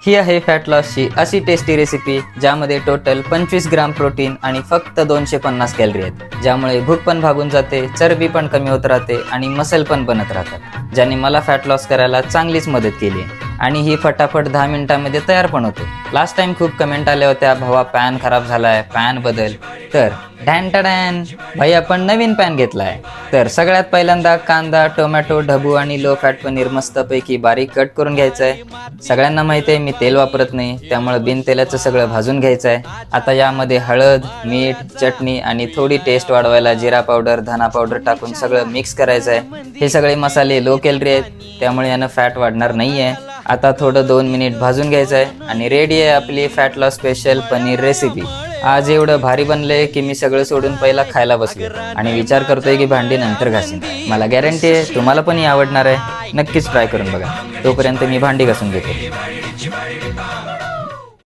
ही आहे फॅट लॉसची अशी tasty recipe ज्यामध्ये टोटल 25 ग्राम प्रोटीन आणि फक्त 250 कॅलरी आहेत, ज्यामुळे भूक पण भागून जाते, चरबी पण कमी होत राहते आणि मसल पण बनत राहतात, ज्याने मला फॅट लॉस करायला चांगलीच मदत केली आहे आणि ही फटाफट 10 मिनिटांमध्ये तयार पण होते। लास्ट टाइम खूप कमेंट आल्या होत्या, भावा पॅन खराब झालाय, पॅन बदल। तर डॅन टडॅन भाई, आपण नवीन पॅन घेतलाय। तर सगळ्यात पहिल्यांदा कांदा, टोमॅटो, ढबू आणि लो फॅट पनीर मस्तपैकी बारीक कट करून घ्यायचं आहे। सगळ्यांना माहिती आहे मी तेल वापरत नाही, त्यामुळे बिन तेलाचं सगळं भाजून घ्यायचं आहे। आता यामध्ये हळद, मीठ, चटणी आणि थोडी टेस्ट वाढवायला जिरा पावडर, धना पावडर टाकून सगळं मिक्स करायचं आहे। हे सगळे मसाले लो कॅलरी आहेत, त्यामुळे यानं फॅट वाढणार नाही आहे। आता थोडं 2 मिनिट भाजून घ्यायचं आहे आणि रेडी आहे आपली fat loss special paneer recipe. आज एवढं भारी बनलंय की मी सगळं सोडून पहिला खायला बसलो आणि विचार करतोय की भांडी नंतर घासीन। मला गॅरंटी आहे तुम्हाला पण ही आवडणार आहे, नक्कीच ट्राय करून बघा। तोपर्यंत मी भांडी घासून घेतो।